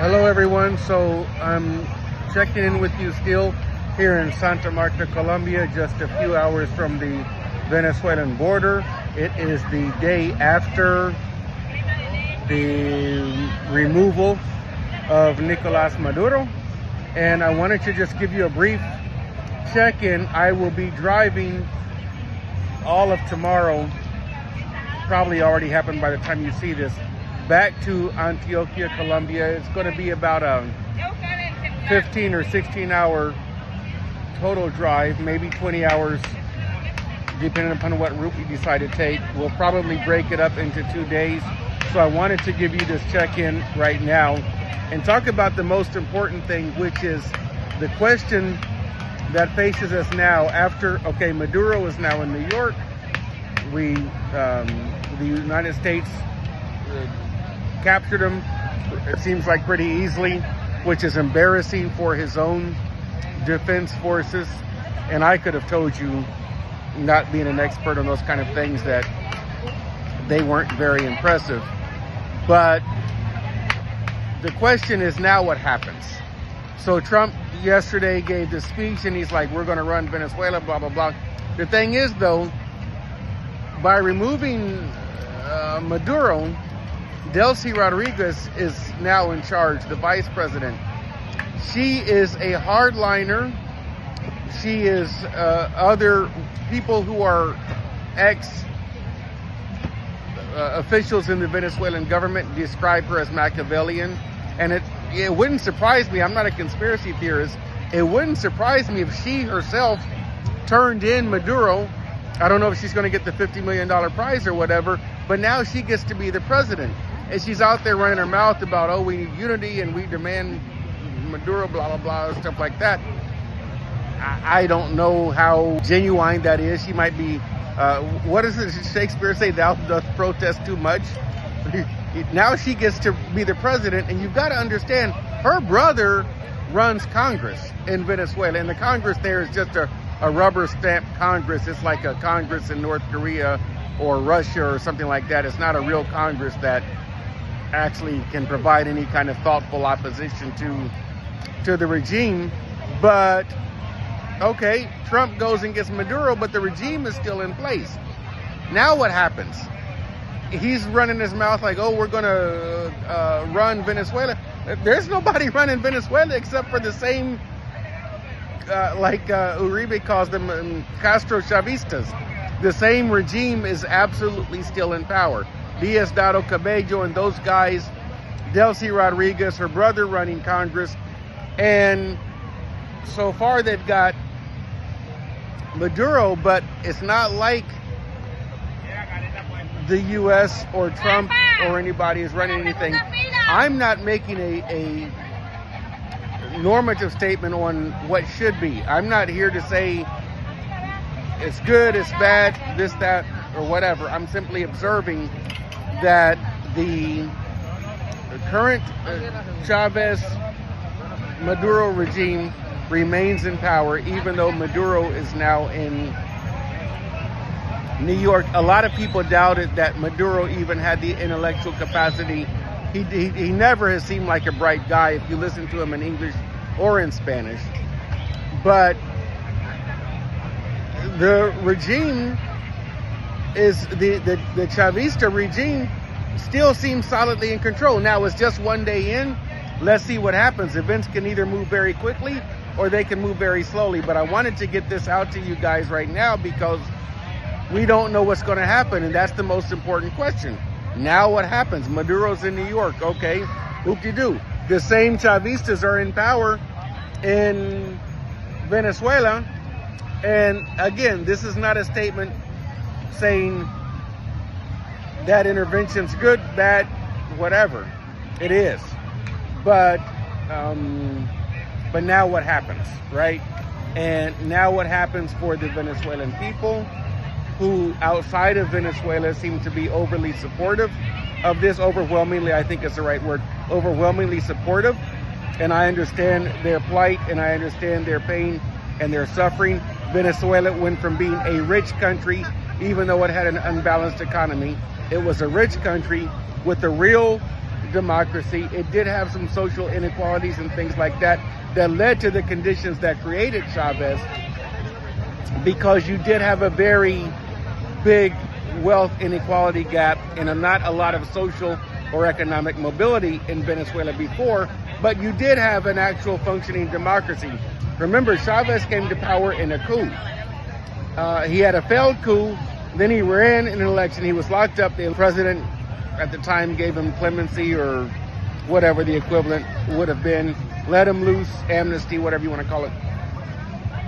Hello everyone, so I'm checking in with you still here in Santa Marta, Colombia, just a few hours from the Venezuelan border. It is the day after the removal of Nicolas Maduro, and I wanted to just give you a brief check-in. I will be driving all of tomorrow, probably already happened by the time you see this, back to Antioquia, Colombia. It's going to be about a 15 or 16 hour total drive, maybe 20 hours, depending upon what route we decide to take. We'll probably break it up into 2 days. So I wanted to give you this check-in right now and talk about the most important thing, which is the question that faces us now after, okay, Maduro is now in New York. The United States captured him, it seems like pretty easily, which is embarrassing for his own defense forces. And I could have told you, not being an expert on those kind of things, that they weren't very impressive. But the question is now what happens. So Trump yesterday gave this speech and he's like, we're going to run Venezuela, blah, blah, blah. The thing is, though, by removing Maduro, Delcy Rodriguez is now in charge, the vice president. She is a hardliner. She is other people who are officials in the Venezuelan government describe her as Machiavellian. And it wouldn't surprise me, I'm not a conspiracy theorist, it wouldn't surprise me if she herself turned in Maduro. I don't know if she's going to get the $50 million prize or whatever, but now she gets to be the president. And she's out there running her mouth about, oh, we need unity and we demand Maduro, blah, blah, blah, stuff like that. I don't know how genuine that is. She might be, what does Shakespeare say? Thou dost protest too much. Now she gets to be the president, and you've got to understand, her brother runs Congress in Venezuela, and the Congress there is just a rubber stamp Congress. It's like a Congress in North Korea or Russia or something like that. It's not a real Congress that actually can provide any kind of thoughtful opposition to the regime. But okay, Trump goes and gets Maduro, but the regime is still in place. Now what happens? He's running his mouth like, oh, we're going to run Venezuela. There's nobody running Venezuela except for the same, like Uribe calls them, Castro Chavistas. The same regime is absolutely still in power. Diosdado Cabello and those guys, Delcy Rodriguez, her brother, running Congress. And so far they've got Maduro, but it's not like the U.S. or Trump or anybody is running anything. I'm not making a normative statement on what should be. I'm not here to say it's good, it's bad, this, that, or whatever. I'm simply observing that the current Chavez Maduro regime remains in power, even though Maduro is now in New York. A lot of people doubted that Maduro even had the intellectual capacity. He never has seemed like a bright guy if you listen to him in English or in Spanish. But the regime is the Chavista regime still seems solidly in control. Now it's just 1 day in. Let's see what happens. Events can either move very quickly or they can move very slowly. But I wanted to get this out to you guys right now because we don't know what's going to happen, and that's the most important question. Now what happens? Maduro's in New York. Okay, whoop-de-doo. The same Chavistas are in power in Venezuela. And again, this is not a statement saying that intervention's good, bad, whatever. It is. But now what happens, right? And now what happens for the Venezuelan people, who outside of Venezuela seem to be overly supportive of this. Overwhelmingly, I think is the right word, overwhelmingly supportive. And I understand their plight and I understand their pain and their suffering. Venezuela went from being a rich country, even though it had an unbalanced economy. It was a rich country with a real democracy. It did have some social inequalities and things like that that led to the conditions that created Chavez, because you did have a very big wealth inequality gap and not a lot of social or economic mobility in Venezuela before, but you did have an actual functioning democracy. Remember, Chavez came to power in a coup. He had a failed coup, then he ran in an election, he was locked up. The president at the time gave him clemency or whatever the equivalent would have been, let him loose, amnesty, whatever you want to call it.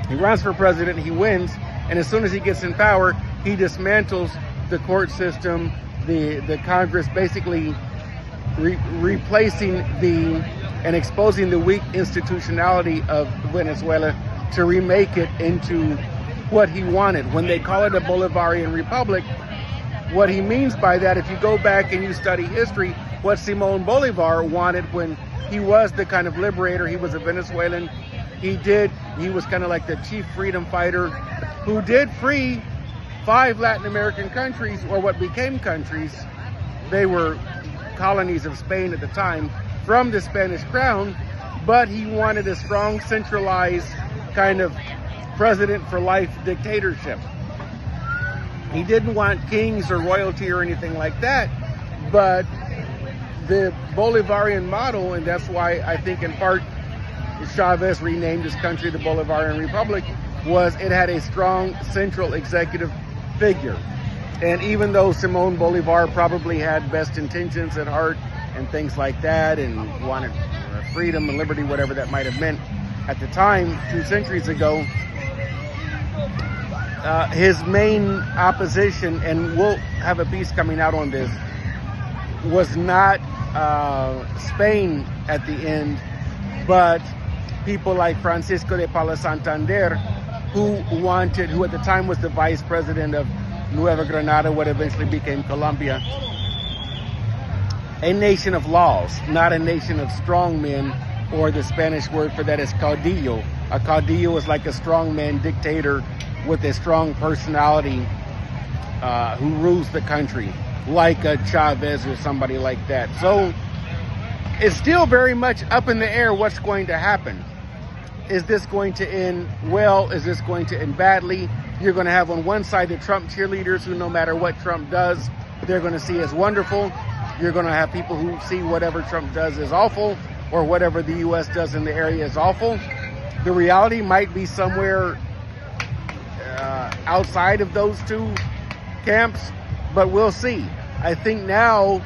He runs for president, he wins, and as soon as he gets in power, he dismantles the court system, the Congress, basically replacing and exposing the weak institutionality of Venezuela to remake it into what he wanted. When they call it a Bolivarian republic, what he means by that, if you go back and you study history, what Simón Bolivar wanted when he was the kind of liberator, he was a Venezuelan, he was kind of like the chief freedom fighter who did free 5 Latin American countries, or what became countries. They were colonies of Spain at the time, from the Spanish crown, but he wanted a strong, centralized kind of president for life dictatorship. He didn't want kings or royalty or anything like that, but the Bolivarian model, and that's why I think in part Chavez renamed his country the Bolivarian Republic, was it had a strong central executive figure. And even though Simón Bolivar probably had best intentions at heart and things like that, and wanted freedom and liberty, whatever that might have meant at the time, 2 centuries ago, his main opposition, and we'll have a piece coming out on this, was not Spain at the end, but people like Francisco de Paula Santander, who at the time was the vice president of Nueva Granada, what eventually became Colombia, a nation of laws, not a nation of strong men, or the Spanish word for that is caudillo. A caudillo is like a strongman dictator with a strong personality who rules the country, like a Chavez or somebody like that. So it's still very much up in the air what's going to happen. Is this going to end well? Is this going to end badly? You're going to have on one side the Trump cheerleaders who, no matter what Trump does, they're going to see as wonderful. You're going to have people who see whatever Trump does is awful, or whatever the U.S. does in the area is awful. The reality might be somewhere outside of those 2 camps, but we'll see. I think now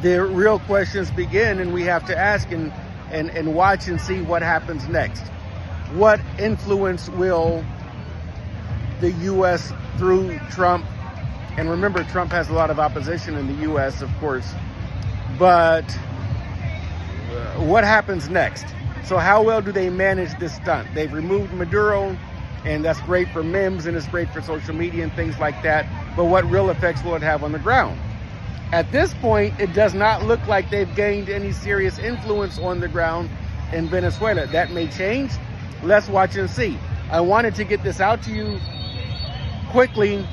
the real questions begin, and we have to ask and watch and see what happens next. What influence will the U.S. through Trump, and remember, Trump has a lot of opposition in the U.S., of course, but what happens next? So how well do they manage this stunt? They've removed Maduro, and that's great for memes, and it's great for social media and things like that, but what real effects will it have on the ground? At this point, it does not look like they've gained any serious influence on the ground in Venezuela. That may change. Let's watch and see. I wanted to get this out to you quickly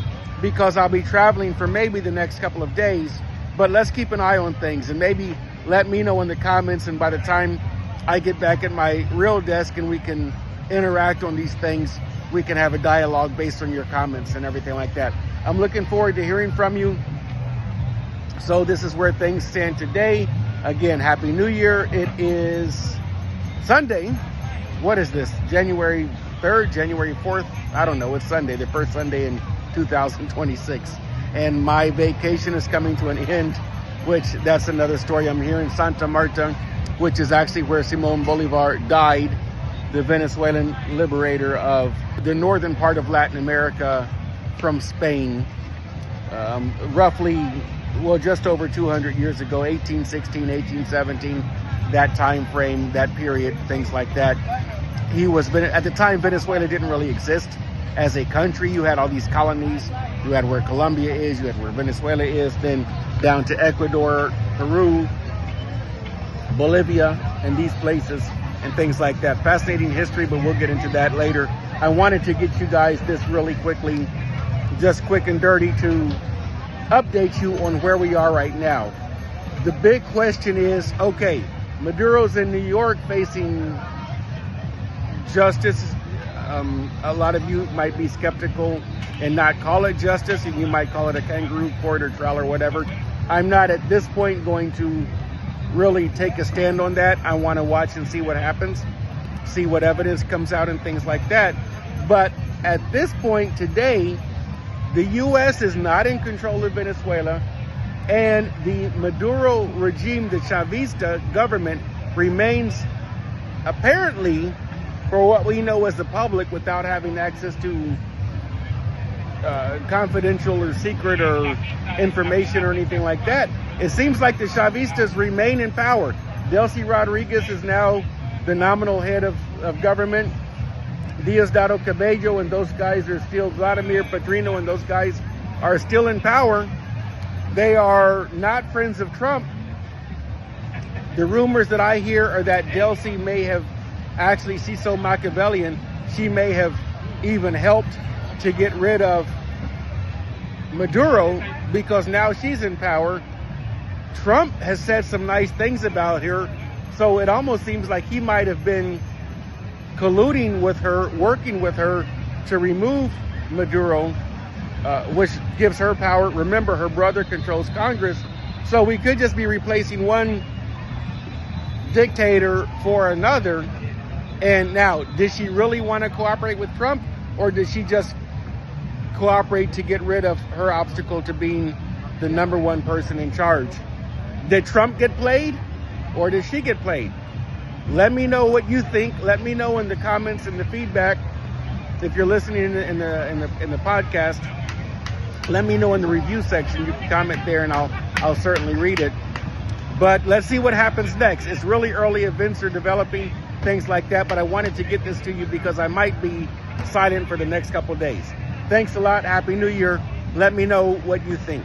because I'll be traveling for maybe the next couple of days, but let's keep an eye on things, and maybe let me know in the comments, and by the time I get back at my real desk and we can interact on these things, we can have a dialogue based on your comments and everything like that. I'm looking forward to hearing from you. So this is where things stand today. Again, Happy New Year. It is Sunday. What is this? January 3rd, January 4th? I don't know. It's Sunday, the first Sunday in 2026. And my vacation is coming to an end, which that's another story. I'm here in Santa Marta, which is actually where Simón Bolivar died, the Venezuelan liberator of the northern part of Latin America from Spain, roughly, well, just over 200 years ago, 1816, 1817, that time frame, that period, things like that. He was, at the time, Venezuela didn't really exist as a country. You had all these colonies. You had where Colombia is, you had where Venezuela is, then down to Ecuador, Peru, Bolivia, and these places and things like that. Fascinating history, but we'll get into that later. I wanted to get you guys this really quickly, just quick and dirty, to update you on where we are right now. the big question is, okay, Maduro's in New York facing justice. A lot of you might be skeptical and not call it justice, and you might call it a kangaroo court or trial or whatever. I'm not at this point going to really take a stand on that. I want to watch and see what happens, see what evidence comes out and things like that. But at this point today, the U.S. is not in control of Venezuela, and the Maduro regime, the Chavista government, remains apparently, for what we know as the public, without having access to confidential or secret or information or anything like that. It seems like the Chavistas remain in power. Delcy Rodriguez is now the nominal head of government. Diosdado Cabello and those guys are still, Vladimir Padrino and those guys are still in power. They are not friends of Trump. The rumors that I hear are that Delcy may have actually, she's so Machiavellian, she may have even helped to get rid of Maduro because now she's in power. Trump has said some nice things about her, so it almost seems like he might have been colluding with her, working with her to remove Maduro, which gives her power. Remember, her brother controls Congress, so we could just be replacing one dictator for another. And now, did she really want to cooperate with Trump, or did she just cooperate to get rid of her obstacle to being the number one person in charge? Did Trump get played, or did she get played? Let me know what you think. Let me know in the comments and the feedback. If you're listening in the podcast, let me know in the review section. You can comment there, and I'll certainly read it. But let's see what happens next. It's really early. Events are developing, things like that. But I wanted to get this to you because I might be silent for the next couple of days. Thanks a lot. Happy New Year. Let me know what you think.